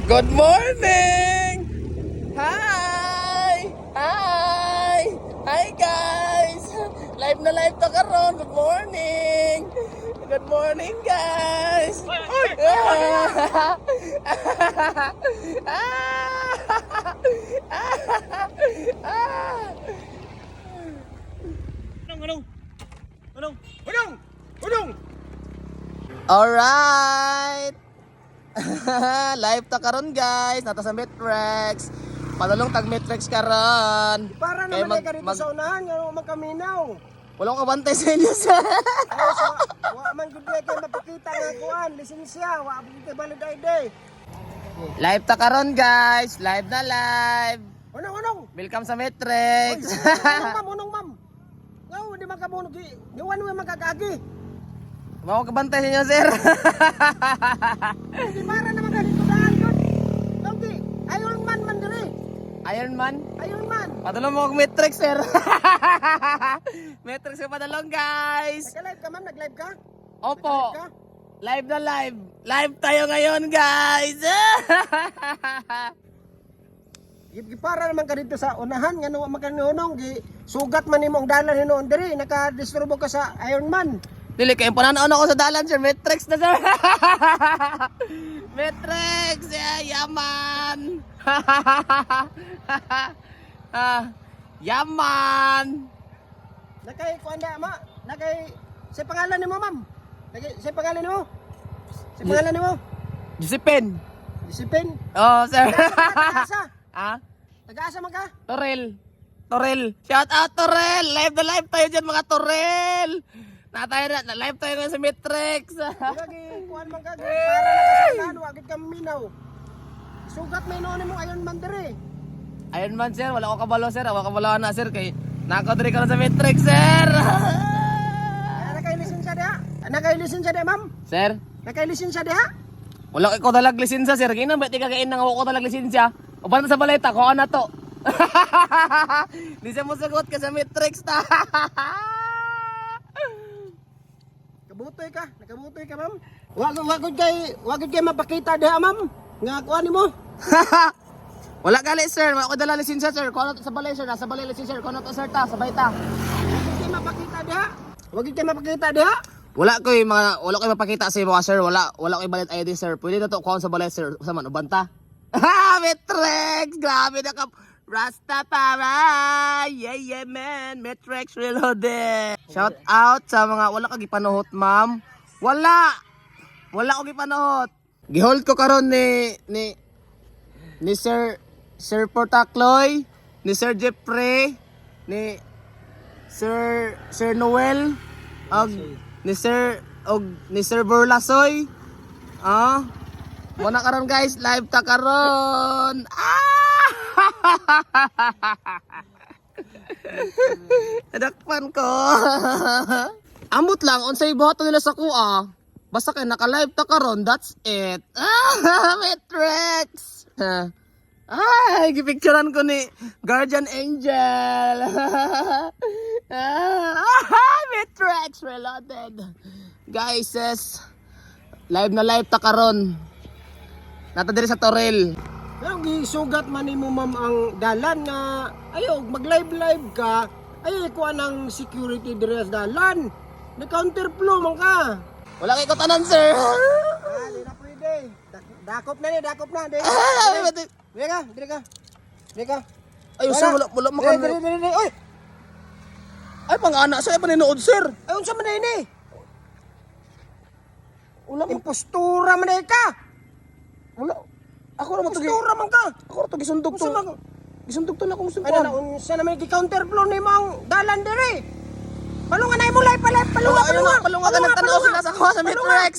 Good morning! Hi! Hi! Hi guys! Live na live to karon. Good morning! Good morning guys! Alright! Live ta karon guys, nata sa Metrex. Padulong tag Metrex karon. Para Kaya naman ka dito sa unahan, nga magkaminaw. Wala ko kabantay sa inyo sir. Wa man gud kay mapakita nga kuan, lisensya, wa gud kay valid ID. Live ta karon guys, live na live. Unong. Welcome sa Metrex. Unong ma'am. Ngaw di man ka mo di wan man magkagagi. Wala ko kabantay sa inyo sir. Di para naman ka dito daan gud. Tawgi, Iron Man man diri. Iron Man. Iron Man. Padulong mo ako Metrex sir. Metrex ka padulong guys. Nag-live ka ma'am, nag-live ka? Opo. Nag-live ka? Live na live. Live tayo ngayon guys. Gi para naman ka dito sa unahan nga no makanunong gi sugat man nimo ang dalan hinuon diri naka-disturbo ka sa Iron Man. Dili kayo pananaon ako sa dalan sir. Metrex na sir. Metrex. Yaman. Yaman. Nakay kuanda ma, nakay sa pangalan nimo ma'am. Nakay sa pangalan nimo. Sa pangalan nimo. Josephine. Disipin. Oh sir. Taga-asa. Ah? Taga-asa man ka? Torel. Torel. Shout out Torel. Live na live tayo dyan mga Torel. Na live tayo ngayon sa Metrex. Lagi kuan man ka para nakasalan wa gid ka minaw. Sugat may noon mo ayon man diri. Ayun man sir, wala ko kabalo sir. Wala ko kabalo na sir kay nako diri ka na sa Metrex sir. Nakay lisensya diha? Nakay lisensya diha ma'am? Sir, Nakay lisensya diha? wala ko dalag lisensya sir. Kaya ba di kagain nang ako dalag lisensya? O ba na sa baleta ko ana to? Di siya mo sagot ka sa Metrex ta. Kabutoy ka, nakabutoy ka ma'am. Wagod kay mapakita diha ma'am. Nga kuan nimo. Wala gali sir, wala ko dala lisensya sir. Kuha na to sa balay sir, nasa balay lisensya sir. Kuha na to sir ta, sabay ta. Wagod kay mapakita diha. Wagod kay mapakita diha. Wala ko mapakita sa mga sir. Wala ko valid ID sir. Pwede na to kuha sa balay sir. Sa man ubanta. Ha, Metrex, grabe na ka. Rastafari, yeah man, Metrex reloaded. Shout out sa mga wala ka gipanuhot ma'am. Wala ko gipanuhot. Gihold ko karon ni Sir Portacloy, ni Sir Jeffrey, ni Sir Noel, ni Sir Burlasoy. Muna karon guys, live ta karon. Nadakpan ko. Amot lang unsay buhaton nila sa kuha. Basta kay naka-live ta karon, that's it. Metrex. Ay, gipicturean ko ni Guardian Angel. Metrex reloaded. Guys, live na live ta karon. Nata diri sa Torel. Ang gisugat man nimo ma'am ang dalan nga ayo mag-live ka. Ay kuan ang security diri sa dalan. Ni counterflow man ka. Wala kay ko tanan, sir. Di na pwede. Dakop na. Diri ka. Ay, sir, wala makan. Diri. Oy, Ay, pang-ana, sa'yo pa ninood, sir. ay unsa man ini? Ulam impostura man ka. Wala. Ako naman to. Impostura man ka. Ako to gisundog to. Gisundog to na kung Ay sumpan. na unsa naman gi-counterflow nimo ang dalan diri? Palungan na mo live, palungan. Palunga ka ng tanaw sila sa kuha sa Metrex.